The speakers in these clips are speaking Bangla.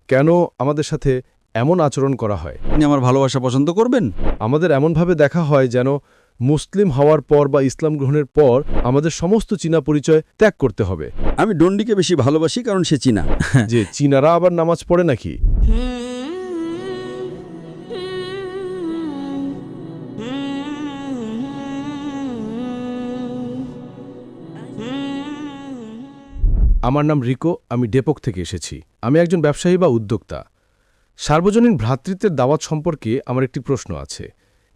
কেন আমাদের সাথে এমন আচরণ করা হয়? আপনি আমার ভালোবাসা পছন্দ করবেন? আমাদের এমনভাবে দেখা হয় যেন মুসলিম হওয়ার পর বা ইসলাম গ্রহণের পর আমাদের সমস্ত চীনা পরিচয় ত্যাগ করতে হবে। আমি ডন্ডিকে বেশি ভালোবাসি কারণ সে চীনা। যে চীনারা আবার নামাজ পড়ে নাকি? আমার নাম রিকো, আমি ডেপোক থেকে এসেছি। আমি একজন ব্যবসায়ী বা উদ্যোক্তা। সার্বজনীন ভ্রাতৃত্বের দাওয়াত সম্পর্কে আমার একটি প্রশ্ন আছে।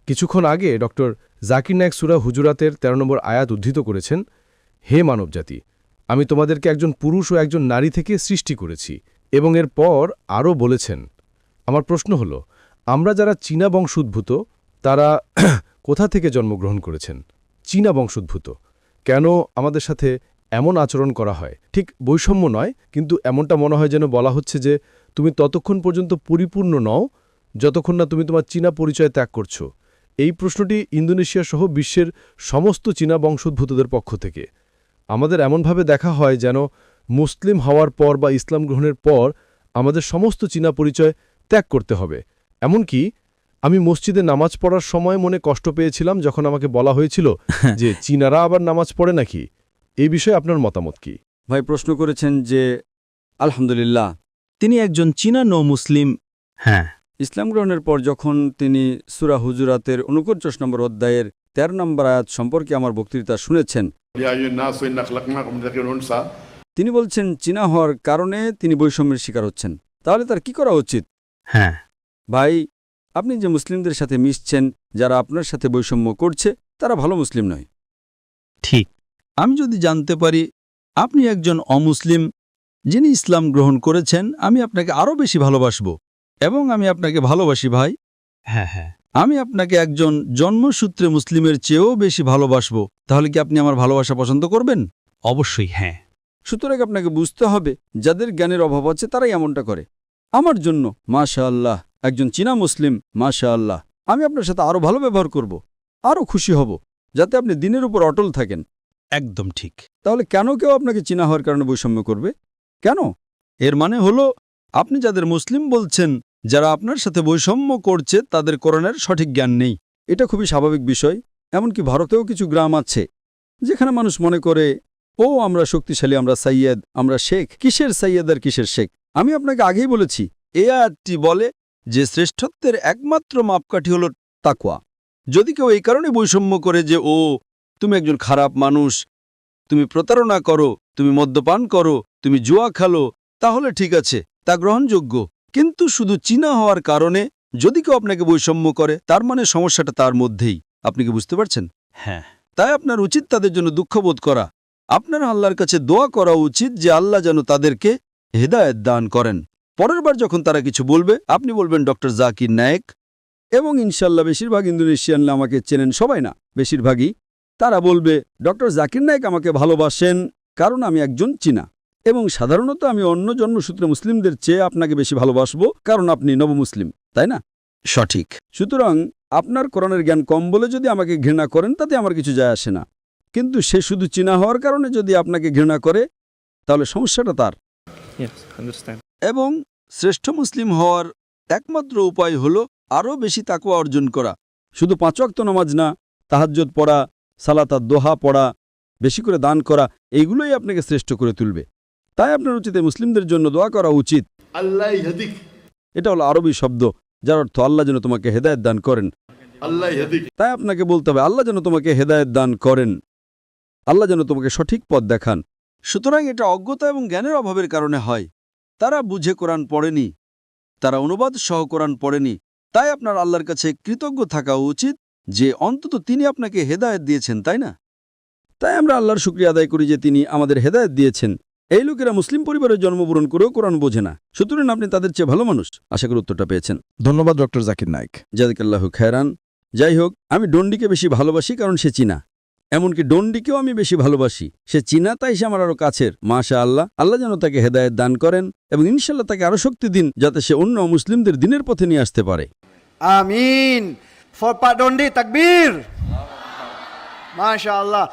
কিছুক্ষণ আগে ডক্টর জাকির নায়েক সূরা হুজুরাতের ১৩ নম্বর আয়াত উদ্ধৃত করেছেন, হে মানবজাতি, আমি তোমাদেরকে একজন পুরুষ ও একজন নারী থেকে সৃষ্টি করেছি। এবং এরপর আরও বলেছেন। আমার প্রশ্ন হল, আমরা যারা চীনা বংশোদ্ভূত তারা কোথা থেকে জন্মগ্রহণ করেছেন? চীনা বংশোদ্ভূত। কেন আমাদের সাথে এমন আচরণ করা হয়? ঠিক বৈষম্য নয়, কিন্তু এমনটা মনে হয় যেন বলা হচ্ছে যে তুমি ততক্ষণ পর্যন্ত পরিপূর্ণ নও যতক্ষণ না তুমি তোমার চীনা পরিচয় ত্যাগ করছো। এই প্রশ্নটি ইন্দোনেশিয়া সহ বিশ্বের সমস্ত চীনা বংশোদ্ভূতদের পক্ষ থেকে। আমাদের এমনভাবে দেখা হয় যেন মুসলিম হওয়ার পর বা ইসলাম গ্রহণের পর আমাদের সমস্ত চীনা পরিচয় ত্যাগ করতে হবে। এমনকি আমি মসজিদে নামাজ পড়ার সময় মনে কষ্ট পেয়েছিলাম যখন আমাকে বলা হয়েছিল যে চীনারা আবার নামাজ পড়ে নাকি। এই বিষয়ে আপনার মতামত কি? ভাই প্রশ্ন করেছেন যে আলহামদুলিল্লাহ তিনি একজন চীনা নৌ মুসলিম। হ্যাঁ, ইসলাম গ্রহণের পর যখন তিনি সূরা হুজুরাতের ৪৯ নম্বর অধ্যায়ের ১৩ নম্বর আয়াত সম্পর্কে আমার বক্তৃতা শুনেছেন, তিনি বলছেন চীনা হওয়ার কারণে তিনি বৈষম্যের শিকার হচ্ছেন। তাহলে তার কি করা উচিত? হ্যাঁ, ভাই, আপনি যে মুসলিমদের সাথে মিশছেন, যারা আপনার সাথে বৈষম্য করছে, তারা ভালো মুসলিম নয়। ঠিক। আমি যদি জানতে পারি আপনি একজন অমুসলিম যিনি ইসলাম গ্রহণ করেছেন, আমি আপনাকে আরও বেশি ভালোবাসব। এবং আমি আপনাকে ভালোবাসি ভাই। হ্যাঁ হ্যাঁ, আমি আপনাকে একজন জন্মসূত্রে মুসলিমের চেয়েও বেশি ভালোবাসব। তাহলে কি আপনি আমার ভালোবাসা পছন্দ করবেন? অবশ্যই হ্যাঁ। সুতরাং আপনাকে বুঝতে হবে যাদের জ্ঞানের অভাব আছে তারাই এমনটা করে। আমার জন্য মাশাআল্লাহ একজন চীনা মুসলিম, মাশাআল্লাহ, আমি আপনার সাথে আরও ভালো ব্যবহার করব, আরও খুশি হব, যাতে আপনি দিনের উপর অটল থাকেন। একদম ঠিক। তাহলে কেন কেউ আপনাকে চীনা হওয়ার কারণে বৈষম্য করবে? কেন? এর মানে হলো আপনি যাদের মুসলিম বলছেন, যারা আপনার সাথে বৈষম্য করছে তাদের কোরআনের সঠিক জ্ঞান নেই। এটা খুবই স্বাভাবিক বিষয়। এমনকি ভারতেও কিছু গ্রাম আছে যেখানে মানুষ মনে করে, ও আমরা শক্তিশালী, আমরা সাইয়েদ, আমরা শেখ। কিসের সাইয়েদ আর কিসের শেখ? আমি আপনাকে আগেই বলেছি, এই আয়াতটি বলে যে শ্রেষ্ঠত্বের একমাত্র মাপকাঠি হল তাকওয়া। যদি কেউ এই কারণে বৈষম্য করে যে ও তুমি একজন খারাপ মানুষ, তুমি প্রতারণা করো, তুমি মদ্যপান করো, তুমি জুয়া খেলো, তাহলে ঠিক আছে, তা গ্রহণযোগ্য। কিন্তু শুধু চীনা হওয়ার কারণে যদি কেউ আপনাকে বৈষম্য করে, তার মানে সমস্যাটা তার মধ্যেই। আপনি কি বুঝতে পারছেন? হ্যাঁ, তাই আপনার উচিত তাদের জন্য দুঃখবোধ করা। আপনার আল্লাহর কাছে দোয়া করা উচিত যে আল্লাহ যেন তাদেরকে হেদায়েত দান করেন। পরের বার যখন তারা কিছু বলবে, আপনি বলবেন ডক্টর জাকির নায়েক। এবং ইনশাল্লাহ বেশিরভাগ ইন্দোনেশিয়ানরা আমাকে চেনেন, সবাই না, বেশিরভাগই। তারা বলবে ডক্টর জাকির নায়েক আমাকে ভালোবাসেন কারণ আমি একজন চীনা। এবং সাধারণত আমি অন্য জন্মসূত্রে মুসলিমদের চেয়ে আপনাকে বেশি ভালোবাসবো কারণ আপনি নবমুসলিম, তাই না? সঠিক। সুতরাং আপনার কোরআনের জ্ঞান কম বলে যদি আমাকে ঘৃণা করেন তাতে আমার কিছু যায় আসে না। কিন্তু সে শুধু চীনা হওয়ার কারণে যদি আপনাকে ঘৃণা করে, তাহলে সমস্যাটা তার। এবং শ্রেষ্ঠ মুসলিম হওয়ার একমাত্র উপায় হল আরও বেশি তাকওয়া অর্জন করা। শুধু ৫ ওয়াক্ত নামাজ না, তাহাজ্জুদ পড়া, সালাত দোহা পড়া, বেশি করে দান করা, এইগুলোই আপনাকে শ্রেষ্ঠ করে তুলবে। তাই আপনার উচিত মুসলিমদের জন্য দোয়া করা উচিত। আল্লাহ ইহদিক। এটা হলো আরবি শব্দ যার অর্থ আল্লাহ যেন তোমাকে হেদায়েত দান করেন। আল্লাহ ইহদিক। তাই আপনাকে বলতে হবে আল্লাহ যেন তোমাকে হেদায়েত দান করেন, আল্লাহ যেন তোমাকে সঠিক পথ দেখান। সুতরাং এটা অজ্ঞতা এবং জ্ঞানের অভাবের কারণে হয়। তারা বুঝে কোরআন পড়েনি, তারা অনুবাদ সহ কোরআন পড়েনি। তাই আপনার আল্লাহর কাছে কৃতজ্ঞ থাকা উচিত যে অন্তত তিনি আপনাকে হেদায়েত দিয়েছেন, তাই না? তাই আমরা আল্লাহর শুকরিয়া আদায় করি যে তিনি আমাদের হেদায়েত দিয়েছেন। এই লোকেরা মুসলিম পরিবারে জন্মগ্রহণ করেও কোরআন বোঝে না। সুতরাং আপনি তাদের চেয়ে ভালো মানুষ। আশা করি উত্তরটা পেয়েছেন। ধন্যবাদ ডক্টর জাকির নায়েক। জাযাকাল্লাহু খায়রান। যাই হোক, আমি ডন্ডিকে বেশি ভালোবাসি কারণ সে চীনা। এমনকি ডন্ডিকেও আমি বেশি ভালোবাসি। সে চীনা, তাই সে আমার আরও কাছের। মাশাআল্লাহ, আল্লাহ যেন তাকে হেদায়েত দান করেন এবং ইনশাল্লাহ তাকে আরও শক্তি দিন যাতে সে অন্য মুসলিমদের দিনের পথে নিয়ে আসতে পারে। আমিন। For Pak Dondi, takbir. Masya Allah.